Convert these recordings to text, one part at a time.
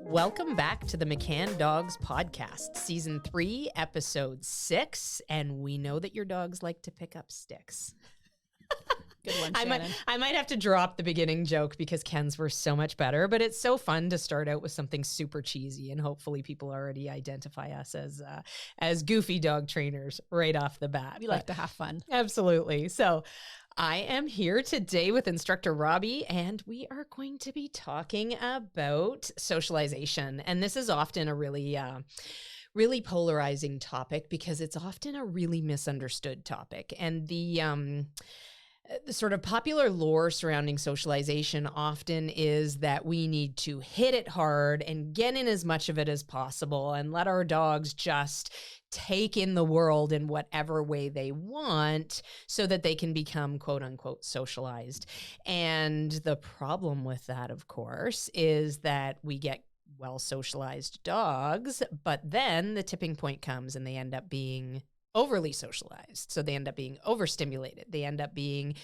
Welcome back to the McCann Dogs Podcast, Season 3, Episode 6, and we know that your dogs like to pick up sticks. Good one, Shannon. I might have to drop the beginning joke because Ken's were so much better, but it's so fun to start out with something super cheesy, and hopefully people already identify us as goofy dog trainers right off the bat. We like to have fun. Absolutely. So I am here today with instructor Robbie, and we are going to be talking about socialization. And this is often a really polarizing topic because it's often a really misunderstood topic. And the sort of popular lore surrounding socialization often is that we need to hit it hard and get in as much of it as possible and let our dogs just take in the world in whatever way they want so that they can become quote unquote socialized. And the problem with that, of course, is that we get well socialized dogs, but then the tipping point comes and they end up being overly socialized. So they end up being overstimulated. They end up being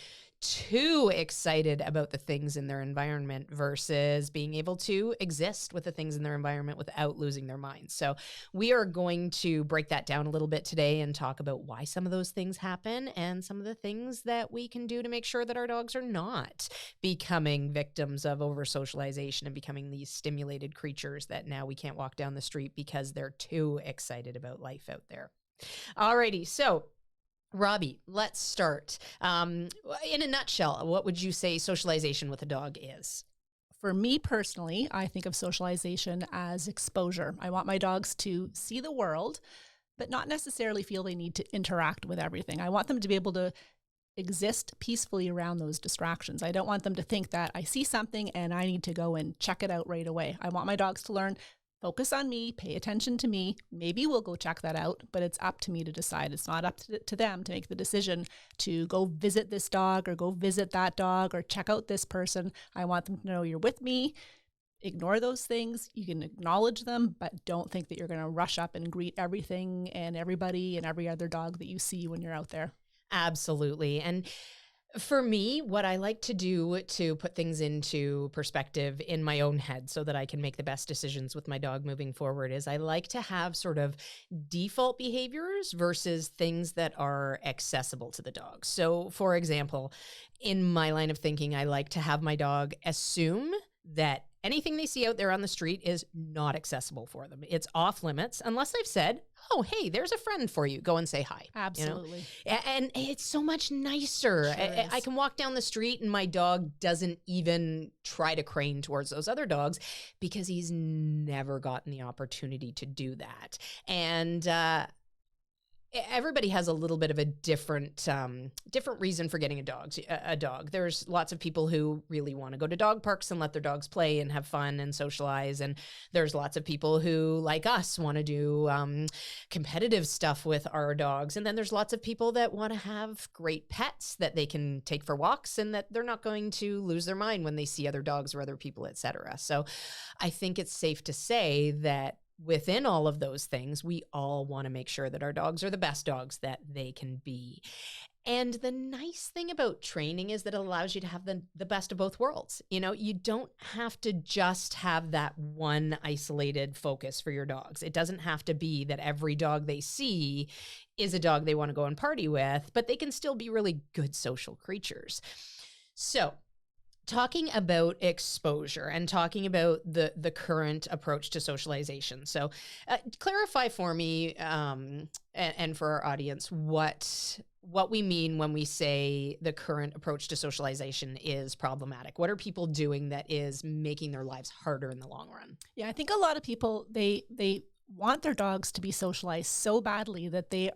too excited about the things in their environment versus being able to exist with the things in their environment without losing their minds. So we are going to break that down a little bit today and talk about why some of those things happen and some of the things that we can do to make sure that our dogs are not becoming victims of over-socialization and becoming these stimulated creatures that now we can't walk down the street because they're too excited about life out there. Alrighty, so Robbie, let's start. In a nutshell, what would you say socialization with a dog is? For me personally, I think of socialization as exposure. I want my dogs to see the world, but not necessarily feel they need to interact with everything. I want them to be able to exist peacefully around those distractions. I don't want them to think that I see something and I need to go and check it out right away. I want my dogs to learn, focus on me, pay attention to me. Maybe we'll go check that out, but it's up to me to decide. It's not up to them to make the decision to go visit this dog or go visit that dog or check out this person. I want them to know you're with me. Ignore those things. You can acknowledge them, but don't think that you're going to rush up and greet everything and everybody and every other dog that you see when you're out there. Absolutely. And for me, what I like to do to put things into perspective in my own head so that I can make the best decisions with my dog moving forward is I like to have sort of default behaviors versus things that are accessible to the dog. So, for example, in my line of thinking, I like to have my dog assume that anything they see out there on the street is not accessible for them. It's off limits unless I've said, oh, hey, there's a friend for you. Go and say hi. Absolutely. You know? And it's so much nicer. Sure I can walk down the street and my dog doesn't even try to crane towards those other dogs because he's never gotten the opportunity to do that. And everybody has a little bit of a different reason for getting a dog. There's lots of people who really want to go to dog parks and let their dogs play and have fun and socialize. And there's lots of people who, like us, want to do competitive stuff with our dogs. And then there's lots of people that want to have great pets that they can take for walks and that they're not going to lose their mind when they see other dogs or other people, etc. So I think it's safe to say that within all of those things, we all want to make sure that our dogs are the best dogs that they can be. And the nice thing about training is that it allows you to have the best of both worlds. You know, you don't have to just have that one isolated focus for your dogs. It doesn't have to be that every dog they see is a dog they want to go and party with, but they can still be really good social creatures. So, talking about exposure and talking about the current approach to socialization. So clarify for me and for our audience what we mean when we say the current approach to socialization is problematic. What are people doing that is making their lives harder in the long run? Yeah, I think a lot of people, they want their dogs to be socialized so badly that they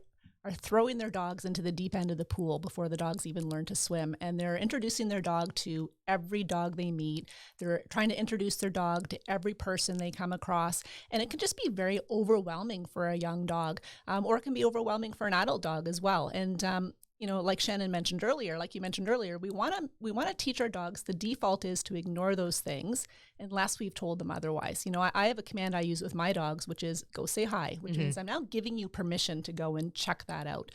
are throwing their dogs into the deep end of the pool before the dogs even learn to swim. And they're introducing their dog to every dog they meet. They're trying to introduce their dog to every person they come across. And it can just be very overwhelming for a young dog, or it can be overwhelming for an adult dog as well. And you know, like Shannon mentioned earlier, like you mentioned earlier, we want to teach our dogs the default is to ignore those things unless we've told them otherwise. You know, I have a command I use with my dogs, which is go say hi, which means I'm now giving you permission to go and check that out.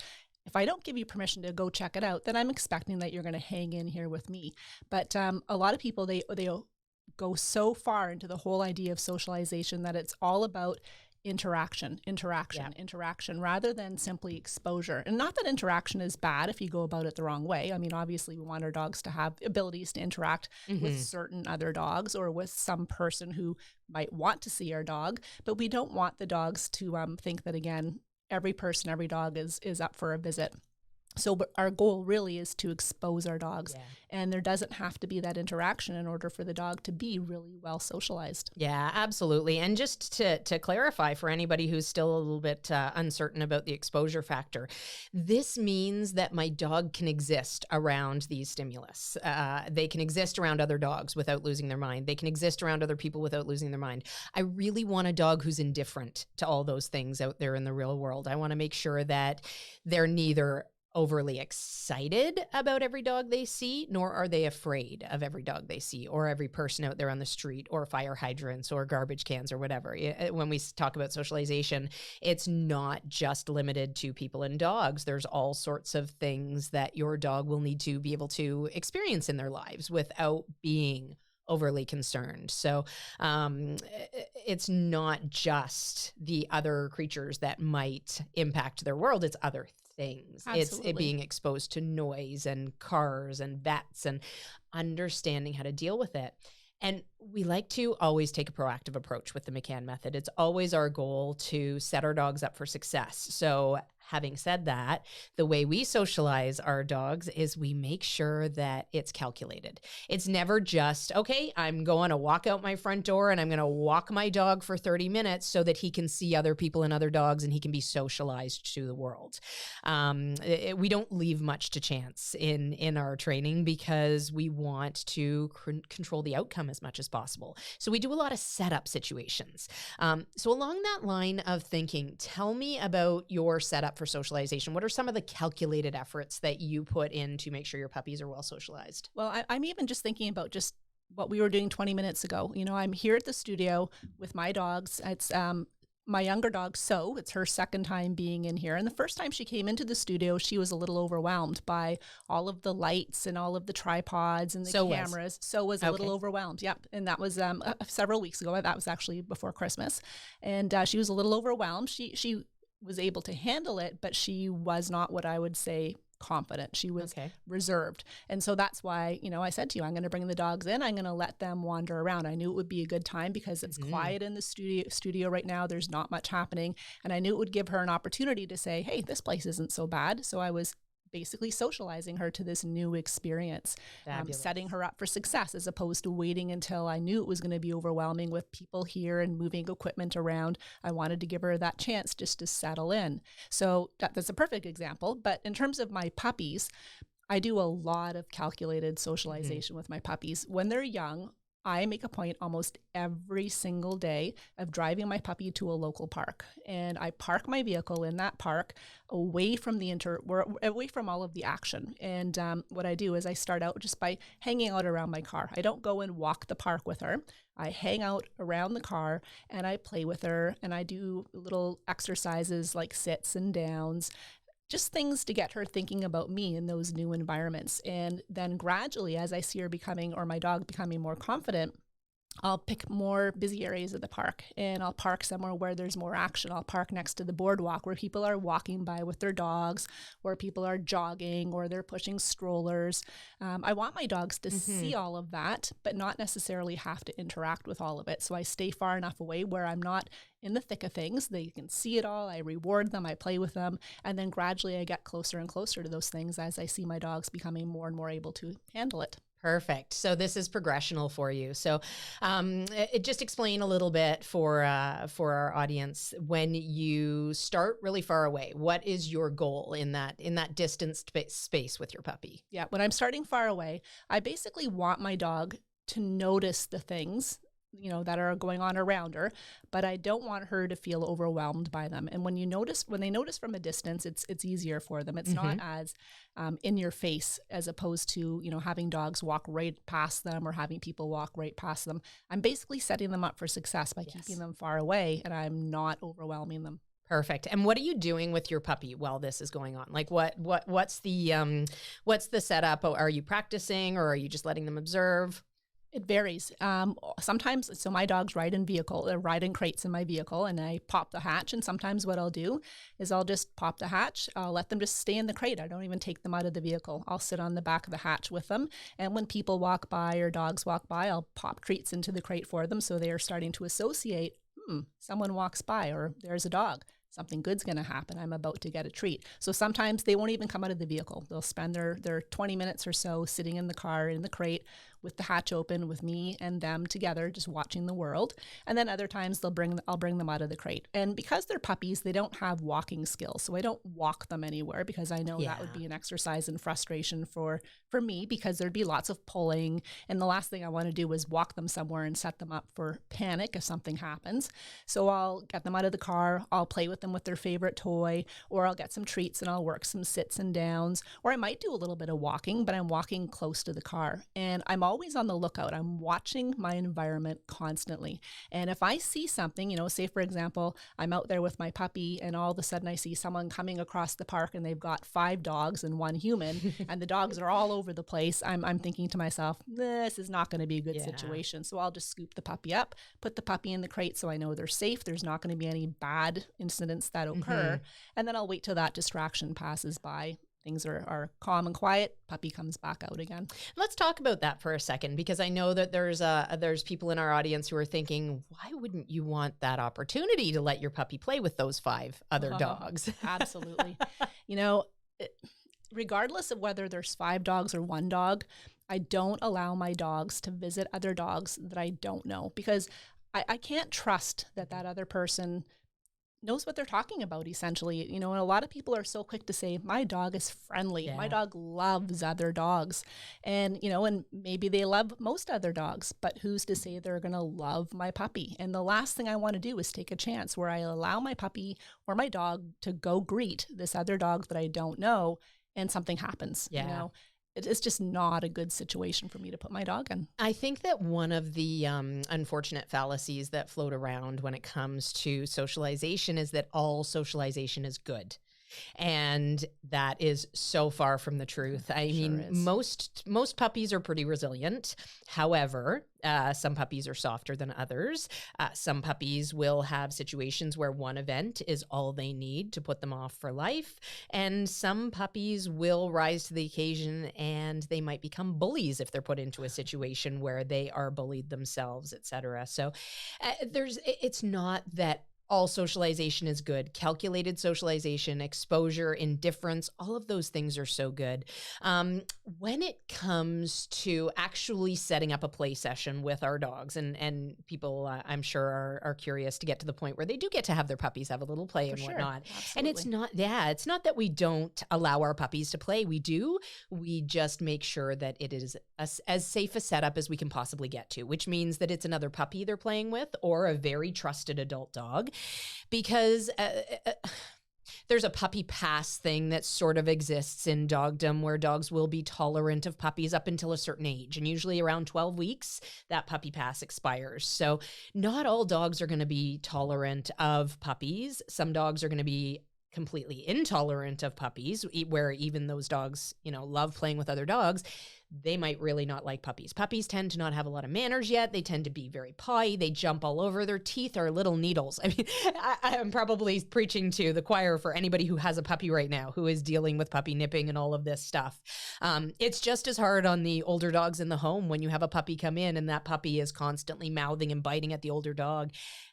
If I don't give you permission to go check it out, then I'm expecting that you're going to hang in here with me. But a lot of people, they go so far into the whole idea of socialization that it's all about interaction, rather than simply exposure. And not that interaction is bad if you go about it the wrong way. I mean, obviously, we want our dogs to have abilities to interact with certain other dogs or with some person who might want to see our dog, but we don't want the dogs to think that, again, every person, every dog is up for a visit. So our goal really is to expose our dogs, and there doesn't have to be that interaction in order for the dog to be really well socialized. Yeah, absolutely. And just to clarify for anybody who's still a little bit uncertain about the exposure factor, this means that my dog can exist around these stimulus. They can exist around other dogs without losing their mind. They can exist around other people without losing their mind. I really want a dog who's indifferent to all those things out there in the real world. I want to make sure that they're neither overly excited about every dog they see, nor are they afraid of every dog they see or every person out there on the street or fire hydrants or garbage cans or whatever. When we talk about socialization, it's not just limited to people and dogs. There's all sorts of things that your dog will need to be able to experience in their lives without being overly concerned. So it's not just the other creatures that might impact their world, it's other things. Absolutely. It's being exposed to noise and cars and vets and understanding how to deal with it. And we like to always take a proactive approach with the McCann method. It's always our goal to set our dogs up for success. So having said that, the way we socialize our dogs is we make sure that it's calculated. It's never just, okay, I'm going to walk out my front door and I'm going to walk my dog for 30 minutes so that he can see other people and other dogs and he can be socialized to the world. We don't leave much to chance in our training because we want to control the outcome as much as possible. So we do a lot of setup situations. So along that line of thinking, tell me about your setup for socialization. What are some of the calculated efforts that you put in to make sure your puppies are well socialized? Well, I'm even just thinking about just what we were doing 20 minutes ago. You know, I'm here at the studio with my dogs. It's my younger dog, So. It's her second time being in here. And the first time she came into the studio, she was a little overwhelmed by all of the lights and all of the tripods and the cameras. So was a little overwhelmed. Yep. And that was several weeks ago. That was actually before Christmas. And she was a little overwhelmed. She was able to handle it, but she was not what I would say confident. She was reserved. And so that's why, you know, I said to you, I'm going to bring the dogs in. I'm going to let them wander around. I knew it would be a good time because it's quiet in the studio right now. There's not much happening. And I knew it would give her an opportunity to say, hey, this place isn't so bad. So I was basically socializing her to this new experience, setting her up for success as opposed to waiting until I knew it was going to be overwhelming with people here and moving equipment around. I wanted to give her that chance just to settle in. So that's a perfect example. But in terms of my puppies, I do a lot of calculated socialization with my puppies. When they're young, I make a point almost every single day of driving my puppy to a local park, and I park my vehicle in that park away from away from all of the action. And what I do is I start out just by hanging out around my car. I don't go and walk the park with her. I hang out around the car and I play with her, and I do little exercises like sits and downs. Just things to get her thinking about me in those new environments. And then gradually, as I see her becoming, or my dog becoming more confident, I'll pick more busy areas of the park and I'll park somewhere where there's more action. I'll park next to the boardwalk where people are walking by with their dogs, or people are jogging, or they're pushing strollers. I want my dogs to see all of that, but not necessarily have to interact with all of it. So I stay far enough away where I'm not in the thick of things. They can see it all. I reward them. I play with them. And then gradually I get closer and closer to those things as I see my dogs becoming more and more able to handle it. Perfect. So this is progressional for you. So just explain a little bit for our audience, when you start really far away, what is your goal in that distanced space with your puppy? Yeah, when I'm starting far away, I basically want my dog to notice the things, you know, that are going on around her, but I don't want her to feel overwhelmed by them. And when they notice from a distance, it's easier for them. It's not as in your face as opposed to, you know, having dogs walk right past them or having people walk right past them. I'm basically setting them up for success by keeping them far away, and I'm not overwhelming them. Perfect. And what are you doing with your puppy while this is going on? Like what's the setup? Are you practicing, or are you just letting them observe? It varies. Sometimes, so my dogs ride in crates in my vehicle, and I pop the hatch. And sometimes what I'll do is I'll just pop the hatch. I'll let them just stay in the crate. I don't even take them out of the vehicle. I'll sit on the back of the hatch with them. And when people walk by or dogs walk by, I'll pop treats into the crate for them. So they are starting to associate, someone walks by or there's a dog. Something good's going to happen. I'm about to get a treat. So sometimes they won't even come out of the vehicle. They'll spend their 20 minutes or so sitting in the car, in the crate, with the hatch open, with me and them together, just watching the world. And then other times I'll bring them out of the crate. And because they're puppies, they don't have walking skills. So I don't walk them anywhere, because I know that would be an exercise in frustration for me, because there'd be lots of pulling. And the last thing I want to do is walk them somewhere and set them up for panic if something happens. So I'll get them out of the car. I'll play with them with their favorite toy, or I'll get some treats and I'll work some sits and downs, or I might do a little bit of walking, but I'm walking close to the car. And I'm always on the lookout. I'm watching my environment constantly. And if I see something, say for example, I'm out there with my puppy and all of a sudden I see someone coming across the park and they've got 5 dogs and 1 human and the dogs are all over the place, I'm thinking to myself, this is not going to be a good situation. So I'll just scoop the puppy up, put the puppy in the crate so I know they're safe. There's not going to be any bad incidents that occur. And then I'll wait till that distraction passes by. Things are calm and quiet, puppy comes back out again. Let's talk about that for a second, because I know that there's people in our audience who are thinking, why wouldn't you want that opportunity to let your puppy play with those 5 other dogs? Absolutely. Regardless of whether there's 5 dogs or 1 dog, I don't allow my dogs to visit other dogs that I don't know, because I can't trust that other person knows what they're talking about, essentially. And a lot of people are so quick to say, my dog is friendly. My dog loves other dogs. And maybe they love most other dogs, but who's to say they're going to love my puppy? And the last thing I want to do is take a chance where I allow my puppy or my dog to go greet this other dog that I don't know, and something happens. It's just not a good situation for me to put my dog in. I think that one of the unfortunate fallacies that float around when it comes to socialization is that all socialization is good. And that is so far from the truth. I mean, most puppies are pretty resilient. However, some puppies are softer than others. Some puppies will have situations where one event is all they need to put them off for life. And some puppies will rise to the occasion, and they might become bullies if they're put into a situation where they are bullied themselves, etc. So it's not that all socialization is good. Calculated socialization, exposure, indifference, all of those things are so good. When it comes to actually setting up a play session with our dogs, and people I'm sure are curious to get to the point where they do get to have their puppies have a little play and whatnot. Absolutely. And it's not that we don't allow our puppies to play. We do. We just make sure that it is as safe a setup as we can possibly get to, which means that it's another puppy they're playing with or a very trusted adult dog. Because there's a puppy pass thing that sort of exists in dogdom, where dogs will be tolerant of puppies up until a certain age. And usually around 12 weeks, that puppy pass expires. So not all dogs are going to be tolerant of puppies. Some dogs are going to be completely intolerant of puppies, where even those dogs, love playing with other dogs. They might really not like puppies. Puppies tend to not have a lot of manners yet. They tend to be very pawy. They jump all over. Their teeth are little needles. I mean, I'm probably preaching to the choir for anybody who has a puppy right now who is dealing with puppy nipping and all of this stuff. It's just as hard on the older dogs in the home when you have a puppy come in and that puppy is constantly mouthing and biting at the older dog.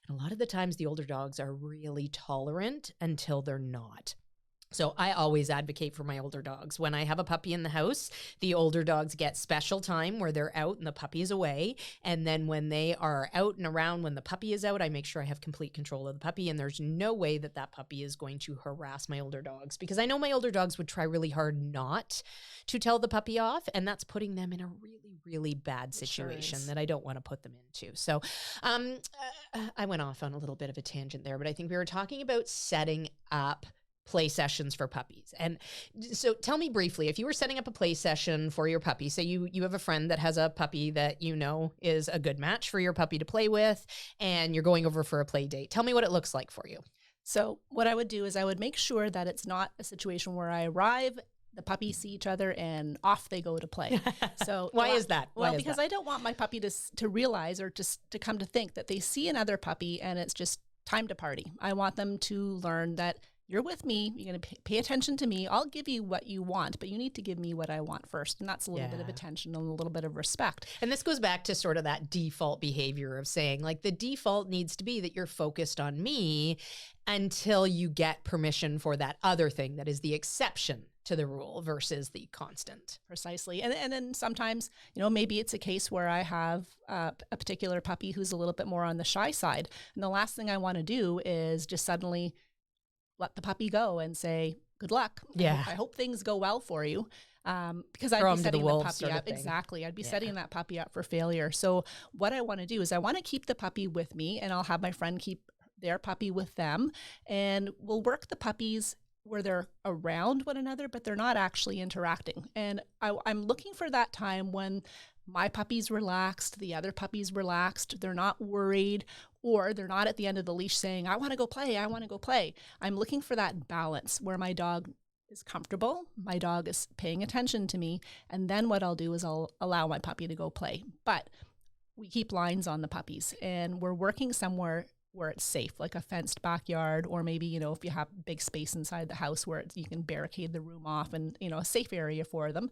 And a lot of the times the older dogs are really tolerant until they're not. So I always advocate for my older dogs. When I have a puppy in the house, the older dogs get special time where they're out and the puppy is away. And then when they are out and around, when the puppy is out, I make sure I have complete control of the puppy. And there's no way that puppy is going to harass my older dogs, because I know my older dogs would try really hard not to tell the puppy off. And that's putting them in a really, really bad situation that I don't want to put them into. So I went off on a little bit of a tangent there, but I think we were talking about setting up play sessions for puppies. And so tell me briefly, if you were setting up a play session for your puppy, say you have a friend that has a puppy that is a good match for your puppy to play with, and you're going over for a play date. Tell me what it looks like for you. So what I would do is I would make sure that it's not a situation where I arrive the puppies see each other and off they go to play. So Why is that? Well, because I don't want my puppy to realize or just to come to think that they see another puppy and it's just time to party. I want them to learn that you're with me. You're going to pay attention to me. I'll give you what you want, but you need to give me what I want first. And that's a little bit of attention and a little bit of respect. And this goes back to sort of that default behavior of saying, like, the default needs to be that you're focused on me until you get permission for that other thing that is the exception to the rule versus the constant. Precisely. And then sometimes, maybe it's a case where I have a particular puppy who's a little bit more on the shy side. And the last thing I want to do is just suddenly let the puppy go and say, good luck. Yeah. I hope things go well for you. Because Throw I'd be setting the puppy sort of up. thing. Exactly. I'd be setting that puppy up for failure. So what I want to do is I want to keep the puppy with me, and I'll have my friend keep their puppy with them. And we'll work the puppies where they're around one another, but they're not actually interacting. And I'm looking for that time when my puppy's relaxed, the other puppy's relaxed, they're not worried, or they're not at the end of the leash saying, I want to go play, I want to go play. I'm looking for that balance where my dog is comfortable, my dog is paying attention to me, and then what I'll do is I'll allow my puppy to go play. But we keep lines on the puppies, and we're working somewhere where it's safe, like a fenced backyard, or maybe, if you have big space inside the house where you can barricade the room off and, a safe area for them.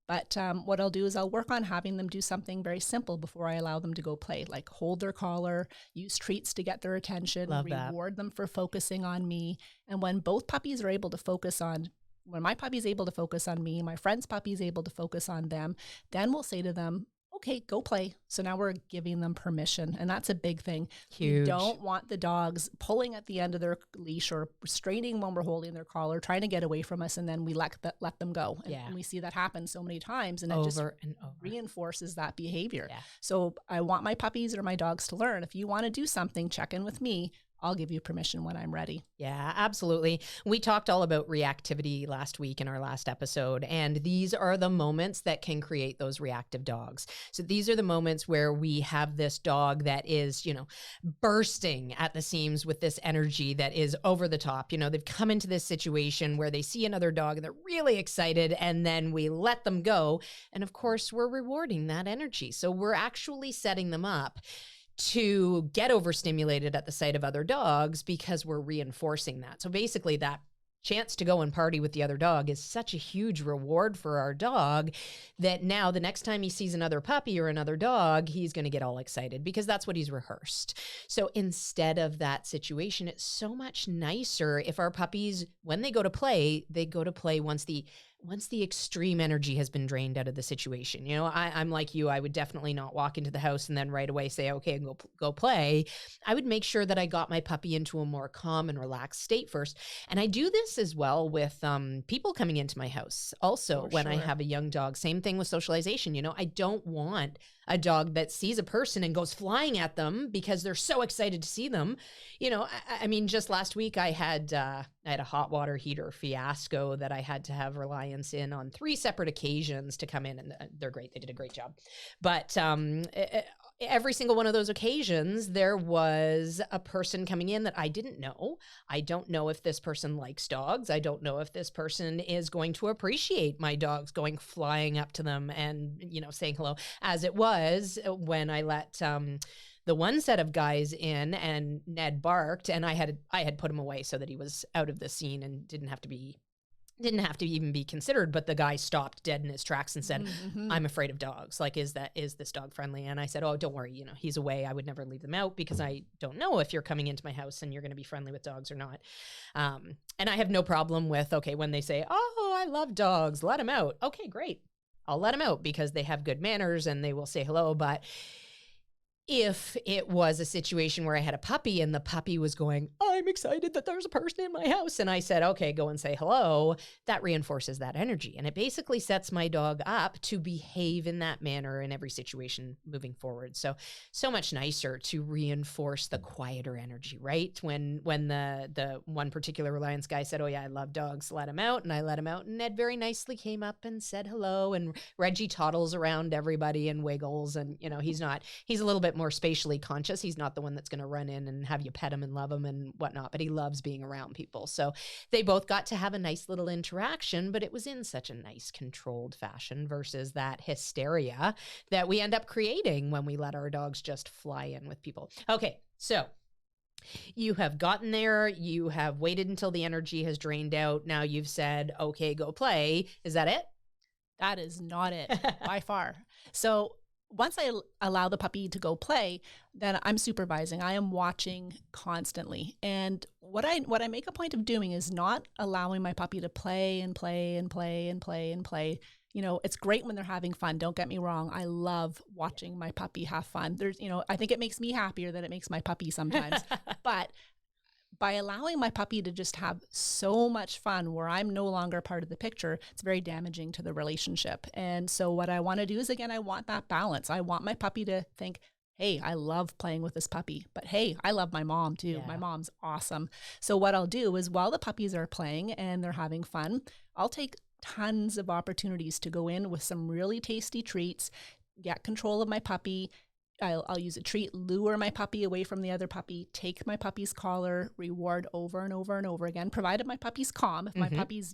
But what I'll do is I'll work on having them do something very simple before I allow them to go play, like hold their collar, use treats to get their attention, reward them for focusing on me. And when both puppies are able to focus on, when my puppy's able to focus on me, my friend's puppy's able to focus on them, then we'll say to them, okay, go play. So now we're giving them permission. And that's a big thing. Huge. We don't want the dogs pulling at the end of their leash or straining when we're holding their collar, trying to get away from us. And then we let them go. And we see that happen so many times. And it just reinforces that behavior. Yeah. So I want my puppies or my dogs to learn, if you want to do something, check in with me. I'll give you permission when I'm ready. Yeah, absolutely. We talked all about reactivity last week in our last episode, and these are the moments that can create those reactive dogs. So these are the moments where we have this dog that is, bursting at the seams with this energy that is over the top. They've come into this situation where they see another dog and they're really excited, and then we let them go. And of course, we're rewarding that energy. So we're actually setting them up to get overstimulated at the sight of other dogs because we're reinforcing that. So basically that chance to go and party with the other dog is such a huge reward for our dog that now the next time he sees another puppy or another dog, he's going to get all excited because that's what he's rehearsed. So instead of that situation, it's so much nicer if our puppies, when they go to play once the extreme energy has been drained out of the situation. I'm like you. I would definitely not walk into the house and then right away say, okay, go play. I would make sure that I got my puppy into a more calm and relaxed state first. And I do this as well with people coming into my house. Also, when I have a young dog, same thing with socialization. I don't want a dog that sees a person and goes flying at them because they're so excited to see them. I mean, just last week I had a hot water heater fiasco that I had to have Reliance in on 3 separate occasions to come in, and they're great. They did a great job. But every single one of those occasions, there was a person coming in that I didn't know. I don't know if this person likes dogs. I don't know if this person is going to appreciate my dogs going flying up to them and, saying hello, as it was when I let the one set of guys in and Ned barked, and I had put him away so that he was out of the scene and didn't have to even be considered. But the guy stopped dead in his tracks and said, I'm afraid of dogs. Like, is this dog friendly? And I said, oh, don't worry. He's away. I would never leave them out because I don't know if you're coming into my house and you're going to be friendly with dogs or not. And I have no problem with, okay, when they say, oh, I love dogs, let them out. Okay, great. I'll let them out because they have good manners and they will say hello. But if it was a situation where I had a puppy and the puppy was going, I'm excited that there's a person in my house, and I said, okay, go and say hello, that reinforces that energy. And it basically sets my dog up to behave in that manner in every situation moving forward. So much nicer to reinforce the quieter energy, right? When the one particular Reliance guy said, oh yeah, I love dogs, let him out. And I let him out, and Ned very nicely came up and said hello, and Reggie toddles around everybody and wiggles. And he's a little bit bit more spatially conscious. He's not the one that's going to run in and have you pet him and love him and whatnot, but he loves being around people. So they both got to have a nice little interaction, but it was in such a nice controlled fashion versus that hysteria that we end up creating when we let our dogs just fly in with people. Okay, so you have gotten there, you have waited until the energy has drained out. Now you've said, okay, go play. Is that it? That is not it by far. So once I allow the puppy to go play, then I'm supervising. I am watching constantly. And what I make a point of doing is not allowing my puppy to play and play and play and play and play. You know, it's great when they're having fun. Don't get me wrong. I love watching my puppy have fun. I think it makes me happier than it makes my puppy sometimes. But by allowing my puppy to just have so much fun where I'm no longer part of the picture, it's very damaging to the relationship. And so what I want to do is, again, I want that balance. I want my puppy to think, hey, I love playing with this puppy, but hey, I love my mom too. Yeah. My mom's awesome. So what I'll do is while the puppies are playing and they're having fun, I'll take tons of opportunities to go in with some really tasty treats, get control of my puppy. I'll use a treat, lure my puppy away from the other puppy, take my puppy's collar, reward over and over and over again, provided my puppy's calm. If my puppy's,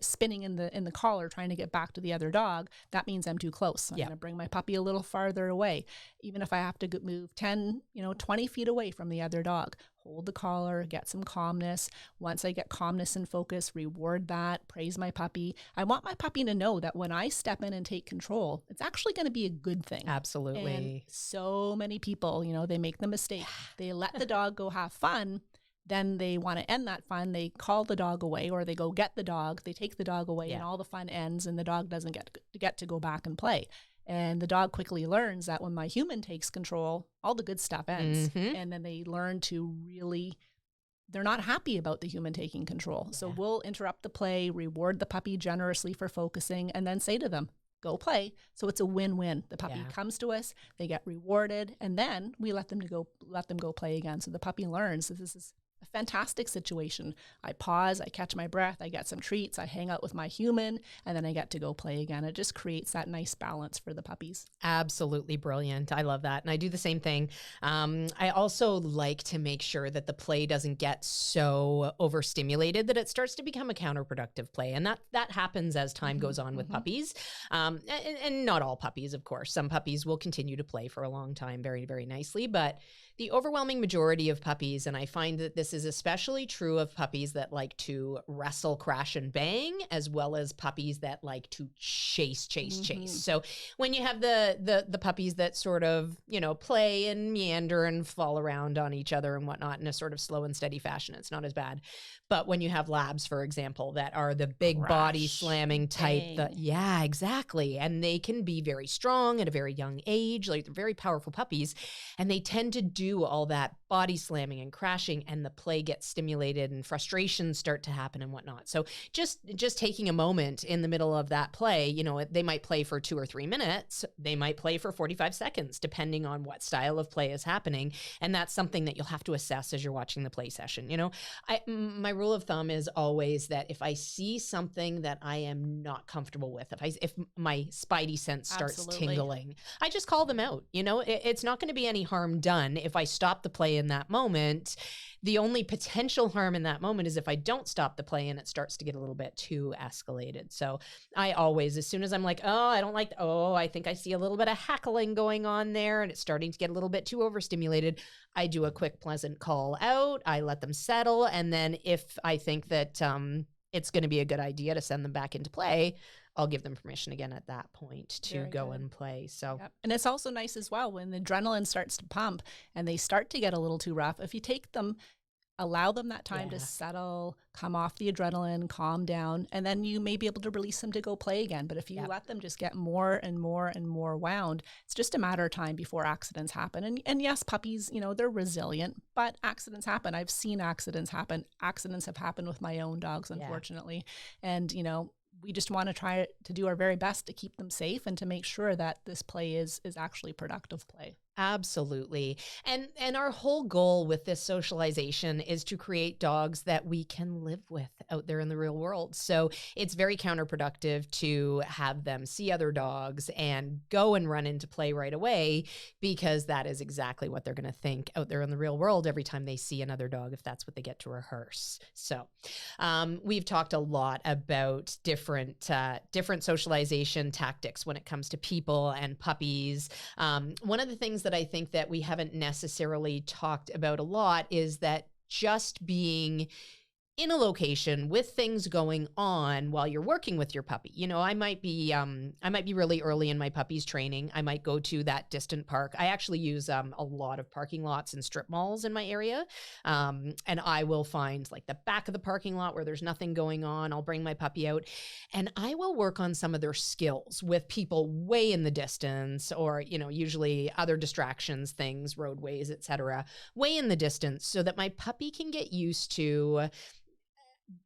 spinning in the collar trying to get back to the other dog, that means I'm too close. So I'm going to bring my puppy a little farther away, even if I have to move 10, 20 feet away from the other dog. Hold the collar, get some calmness. Once I get calmness and focus, reward that, praise my puppy. I want my puppy to know that when I step in and take control, it's actually going to be a good thing. Absolutely. And so many people, they make the mistake. They let the dog go have fun. Then they want to end that fun. They call the dog away, or they go get the dog. They take the dog away and all the fun ends and the dog doesn't get to go back and play. And the dog quickly learns that when my human takes control, all the good stuff ends. And then they learn to they're not happy about the human taking control. So we'll interrupt the play, reward the puppy generously for focusing, and then say to them, go play. So it's a win-win. The puppy comes to us, they get rewarded, and then we let them go play again. So the puppy learns that this is a fantastic situation. I pause, I catch my breath, I get some treats, I hang out with my human, and then I get to go play again. It just creates that nice balance for the puppies. Absolutely brilliant. I love that. And I do the same thing. I also like to make sure that the play doesn't get so overstimulated that it starts to become a counterproductive play. And that happens as time goes on with puppies. And not all puppies, of course. Some puppies will continue to play for a long time very, very nicely. But the overwhelming majority of puppies, and I find that this is especially true of puppies that like to wrestle, crash, and bang, as well as puppies that like to chase. So when you have the puppies that sort of, play and meander and fall around on each other and whatnot in a sort of slow and steady fashion, it's not as bad. But when you have labs, for example, that are the big body slamming type, exactly. And they can be very strong at a very young age, like they're very powerful puppies. And they tend to do all that body slamming and crashing, and the play gets stimulated and frustrations start to happen and whatnot. So just taking a moment in the middle of that play, they might play for 2 or 3 minutes. They might play for 45 seconds, depending on what style of play is happening. And that's something that you'll have to assess as you're watching the play session. My rule of thumb is always that if I see something that I am not comfortable with, if my spidey sense starts tingling, I just call them out. It's not going to be any harm done if I stop the play in that moment. The only potential harm in that moment is if I don't stop the play and it starts to get a little bit too escalated. So I always, as soon as I'm like, I think I see a little bit of hackling going on there and it's starting to get a little bit too overstimulated, I do a quick pleasant call out. I let them settle. And then if I think that it's going to be a good idea to send them back into play, I'll give them permission again at that point to go and play. So, and it's also nice as well when the adrenaline starts to pump and they start to get a little too rough. If you take them, allow them that time to settle, come off the adrenaline, calm down, and then you may be able to release them to go play again. But if you let them just get more and more and more wound, it's just a matter of time before accidents happen. And yes, puppies, they're resilient, but accidents happen. I've seen accidents happen. Accidents have happened with my own dogs, unfortunately. And, we just want to try to do our very best to keep them safe and to make sure that this play is actually productive play. Absolutely. And our whole goal with this socialization is to create dogs that we can live with out there in the real world. So it's very counterproductive to have them see other dogs and go and run into play right away, because that is exactly what they're going to think out there in the real world every time they see another dog, if that's what they get to rehearse. So we've talked a lot about different socialization tactics when it comes to people and puppies. One of the things that I think that we haven't necessarily talked about a lot is that just being in a location with things going on while you're working with your puppy. You know, I might be really early in my puppy's training. I might go to that distant park. I actually use a lot of parking lots and strip malls in my area. And I will find like the back of the parking lot where there's nothing going on. I'll bring my puppy out and I will work on some of their skills with people way in the distance, or, you know, usually other distractions, things, roadways, etc., way in the distance, so that my puppy can get used to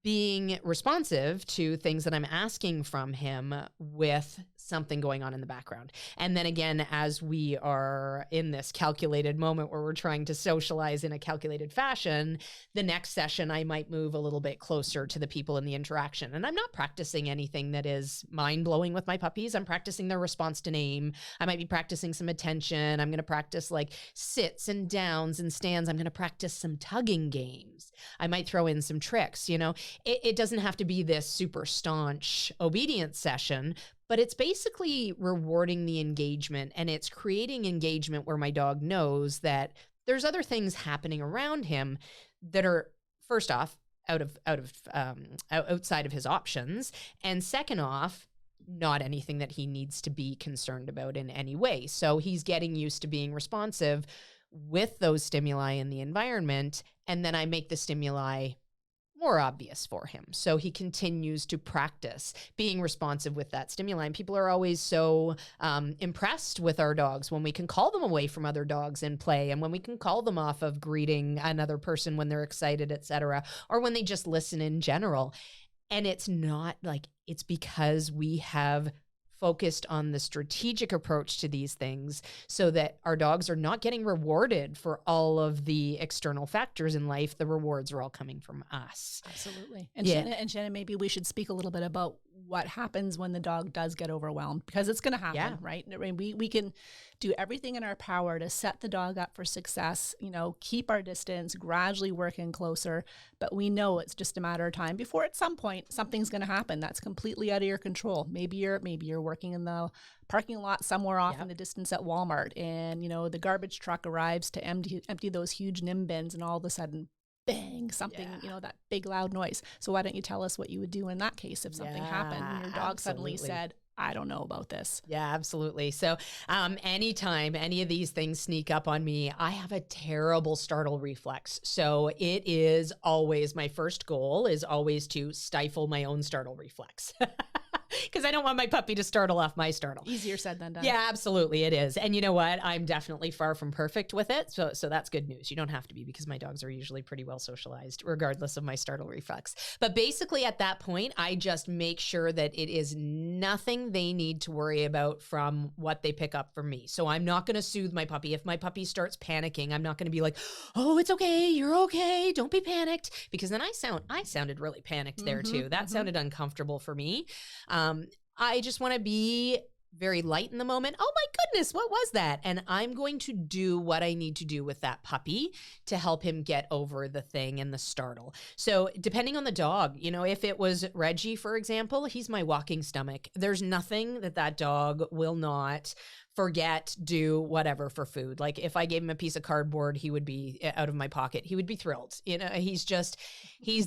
being responsive to things that I'm asking from him with something going on in the background. And then again, as we are in this calculated moment where we're trying to socialize in a calculated fashion, the next session I might move a little bit closer to the people in the interaction. And I'm not practicing anything that is mind-blowing with my puppies. I'm practicing their response to name. I might be practicing some attention. I'm going to practice like sits and downs and stands. I'm going to practice some tugging games. I might throw in some tricks. You know, it doesn't have to be this super staunch obedience session, but it's basically rewarding the engagement, and it's creating engagement where my dog knows that there's other things happening around him that are, first off, outside of his options, and second off, not anything that he needs to be concerned about in any way. So he's getting used to being responsive with those stimuli in the environment, and then I make the stimuli more obvious for him. So he continues to practice being responsive with that stimuli. And people are always so impressed with our dogs when we can call them away from other dogs in play, and when we can call them off of greeting another person when they're excited, etc., or when they just listen in general. And it's not like, it's because we have focused on the strategic approach to these things so that our dogs are not getting rewarded for all of the external factors in life. The rewards are all coming from us. Absolutely. And Shannon, maybe we should speak a little bit about what happens when the dog does get overwhelmed, because it's going to happen, right? I mean, we can do everything in our power to set the dog up for success, you know, keep our distance, gradually work in closer, but we know it's just a matter of time before at some point something's going to happen that's completely out of your control. Maybe you're working in the parking lot somewhere off in the distance at Walmart, and, you know, the garbage truck arrives to empty those huge NIM bins, and all of a sudden, bang, something, you know, that big loud noise. So why don't you tell us what you would do in that case if something happened and your dog suddenly said, I don't know about this. Yeah, absolutely. So anytime any of these things sneak up on me, I have a terrible startle reflex. So it is always, my first goal is always to stifle my own startle reflex. Because I don't want my puppy to startle off my startle. Easier said than done. Yeah, absolutely. It is. And you know what? I'm definitely far from perfect with it. So that's good news. You don't have to be, because my dogs are usually pretty well socialized, regardless of my startle reflex. But basically at that point, I just make sure that it is nothing they need to worry about from what they pick up from me. So I'm not going to soothe my puppy. If my puppy starts panicking, I'm not going to be like, oh, it's okay. You're okay. Don't be panicked. Because then I sounded really panicked there too. That sounded uncomfortable for me. I just want to be very light in the moment. Oh my goodness, what was that? And I'm going to do what I need to do with that puppy to help him get over the thing and the startle. So depending on the dog, you know, if it was Reggie, for example, he's my walking stomach. There's nothing that dog will not forget, do, whatever for food. Like if I gave him a piece of cardboard, he would be out of my pocket. He would be thrilled. You know, he's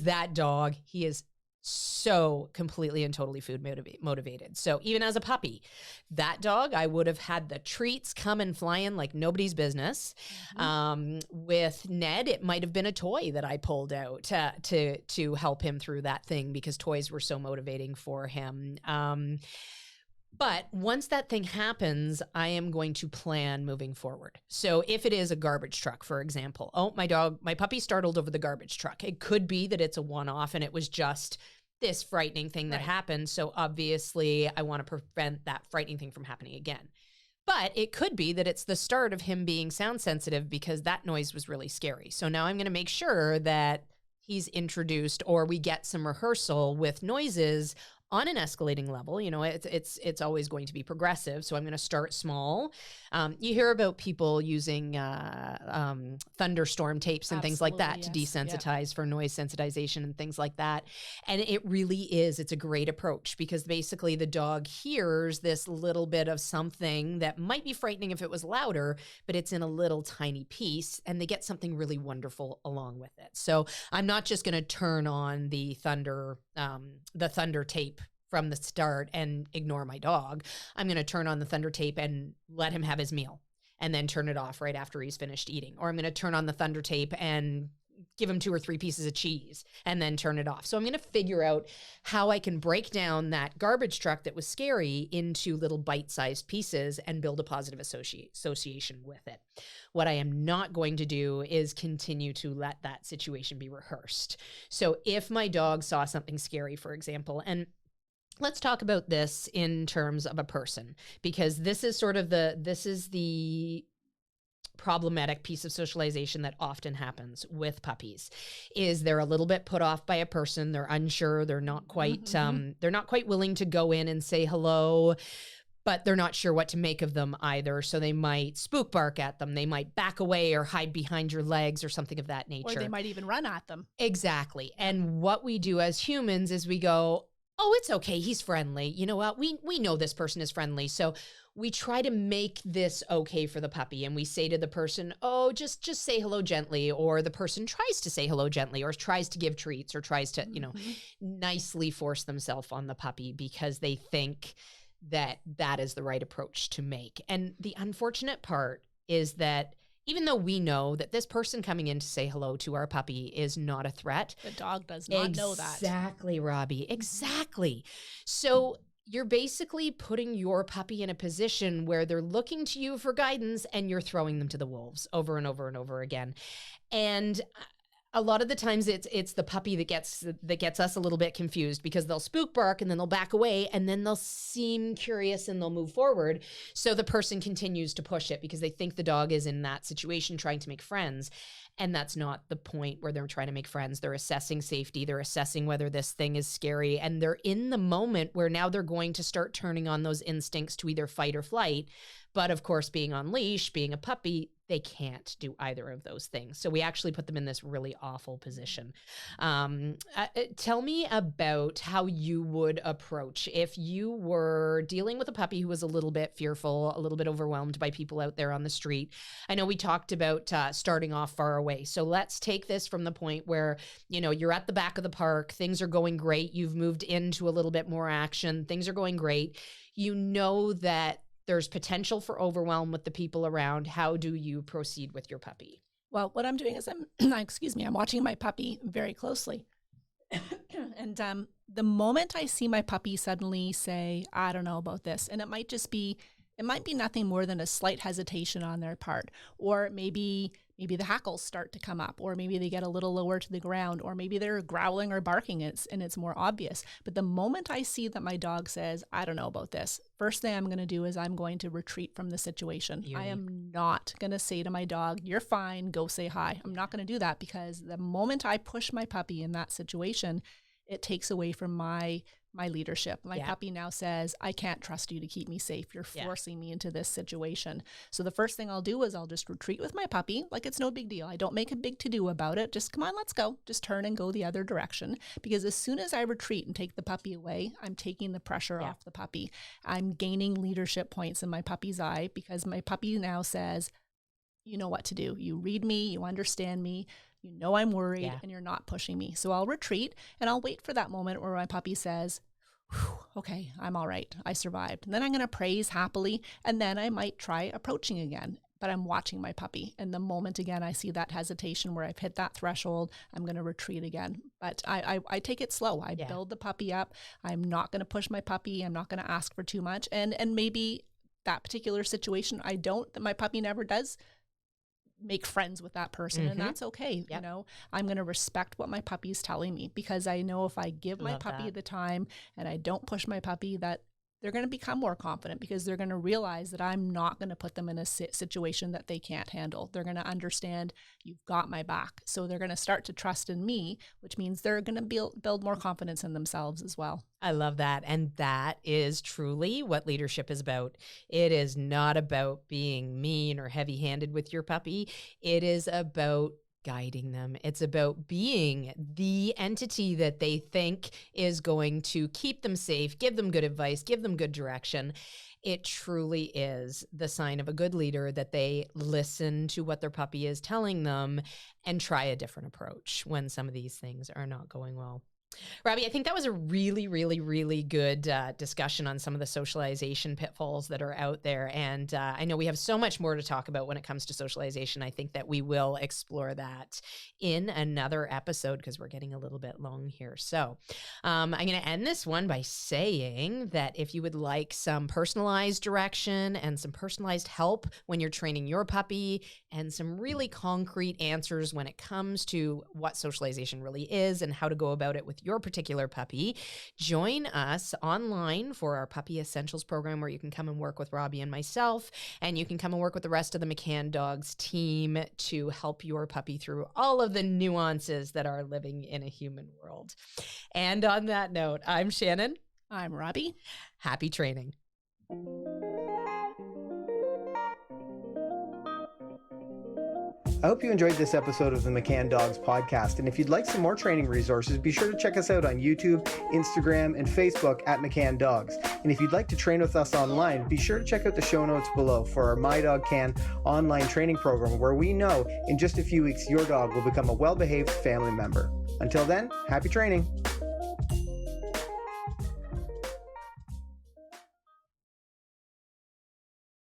that dog. He is so completely and totally food motivated. So even as a puppy, that dog, I would have had the treats come and fly in like nobody's business. With Ned, it might have been a toy that I pulled out to help him through that thing, because toys were so motivating for him. But once that thing happens, I am going to plan moving forward. So if it is a garbage truck, for example, oh, my puppy startled over the garbage truck. It could be that it's a one-off and it was just this frightening thing that happened. So obviously I want to prevent that frightening thing from happening again. But it could be that it's the start of him being sound sensitive because that noise was really scary. So now I'm going to make sure that he's introduced, or we get some rehearsal with noises on an escalating level. You know, it's always going to be progressive. So I'm going to start small. You hear about people using thunderstorm tapes and things like that to desensitize for noise sensitization and things like that. And it really is, it's a great approach because basically the dog hears this little bit of something that might be frightening if it was louder, but it's in a little tiny piece and they get something really wonderful along with it. So I'm not just going to turn on the thunder tape from the start and ignore my dog. I'm going to turn on the thunder tape and let him have his meal and then turn it off right after he's finished eating. Or I'm going to turn on the thunder tape and give him 2 or 3 pieces of cheese and then turn it off. So I'm going to figure out how I can break down that garbage truck that was scary into little bite-sized pieces and build a positive association with it. What I am not going to do is continue to let that situation be rehearsed. So if my dog saw something scary, for example, and let's talk about this in terms of a person, because this is the problematic piece of socialization that often happens with puppies. Is they're a little bit put off by a person, they're unsure, they're not quite willing to go in and say hello, but they're not sure what to make of them either. So they might spook bark at them. They might back away or hide behind your legs or something of that nature. Or they might even run at them. Exactly. And what we do as humans is we go, oh, it's okay, he's friendly. You know what? We know this person is friendly. So we try to make this okay for the puppy. And we say to the person, oh, just say hello gently. Or the person tries to say hello gently or tries to give treats or tries to, nicely force themselves on the puppy because they think that is the right approach to make. And the unfortunate part is that even though we know that this person coming in to say hello to our puppy is not a threat, the dog does not know that. Exactly, Robbie. Exactly. So you're basically putting your puppy in a position where they're looking to you for guidance and you're throwing them to the wolves over and over and over again. And a lot of the times it's the puppy that gets us a little bit confused because they'll spook bark and then they'll back away and then they'll seem curious and they'll move forward. So the person continues to push it because they think the dog is in that situation trying to make friends. And that's not the point where they're trying to make friends. They're assessing safety. They're assessing whether this thing is scary. And they're in the moment where now they're going to start turning on those instincts to either fight or flight. But of course, being on leash, being a puppy, they can't do either of those things. So we actually put them in this really awful position. Tell me about how you would approach if you were dealing with a puppy who was a little bit fearful, a little bit overwhelmed by people out there on the street. I know we talked about starting off far away. So let's take this from the point where, you're at the back of the park, things are going great. You've moved into a little bit more action. Things are going great. You know that there's potential for overwhelm with the people around. How do you proceed with your puppy? Well, what I'm doing is I'm watching my puppy very closely. And the moment I see my puppy suddenly say, I don't know about this, and it might be nothing more than a slight hesitation on their part, or maybe the hackles start to come up, or maybe they get a little lower to the ground, or maybe they're growling or barking and it's more obvious. But the moment I see that my dog says, I don't know about this, first thing I'm going to do is I'm going to retreat from the situation. I am not going to say to my dog, you're fine, go say hi. I'm not going to do that because the moment I push my puppy in that situation, it takes away from my leadership. My puppy now says, I can't trust you to keep me safe. You're forcing me into this situation. So the first thing I'll do is I'll just retreat with my puppy like it's no big deal. I don't make a big to-do about it. Just come on, let's go. Just turn and go the other direction. Because as soon as I retreat and take the puppy away, I'm taking the pressure off the puppy. I'm gaining leadership points in my puppy's eye because my puppy now says, you know what to do. You read me, you understand me. You know I'm worried and you're not pushing me. So I'll retreat and I'll wait for that moment where my puppy says, okay, I'm all right. I survived. And then I'm going to praise happily. And then I might try approaching again. But I'm watching my puppy. And the moment again I see that hesitation where I've hit that threshold, I'm going to retreat again. But I take it slow. I build the puppy up. I'm not going to push my puppy. I'm not going to ask for too much. And maybe that particular situation, my puppy never does make friends with that person, and that's okay. I'm going to respect what my puppy's telling me because I know if I give my puppy the time and I don't push my puppy, that they're going to become more confident because they're going to realize that I'm not going to put them in a situation that they can't handle. They're going to understand you've got my back. So they're going to start to trust in me, which means they're going to build more confidence in themselves as well. I love that. And that is truly what leadership is about. It is not about being mean or heavy-handed with your puppy. It is about guiding them. It's about being the entity that they think is going to keep them safe, give them good advice, give them good direction. It truly is the sign of a good leader that they listen to what their puppy is telling them and try a different approach when some of these things are not going well. Robbie, I think that was a really, really, really good discussion on some of the socialization pitfalls that are out there. And I know we have so much more to talk about when it comes to socialization. I think that we will explore that in another episode because we're getting a little bit long here. So I'm going to end this one by saying that if you would like some personalized direction and some personalized help when you're training your puppy and some really concrete answers when it comes to what socialization really is and how to go about it with your particular puppy, join us online for our Puppy Essentials program where you can come and work with Robbie and myself, and you can come and work with the rest of the McCann Dogs team to help your puppy through all of the nuances that are living in a human world. And on that note, I'm Shannon. I'm Robbie. Happy training. I hope you enjoyed this episode of the McCann Dogs podcast. And if you'd like some more training resources, be sure to check us out on YouTube, Instagram, and Facebook at McCann Dogs. And if you'd like to train with us online, be sure to check out the show notes below for our My Dog Can online training program, where we know in just a few weeks your dog will become a well-behaved family member. Until then, happy training.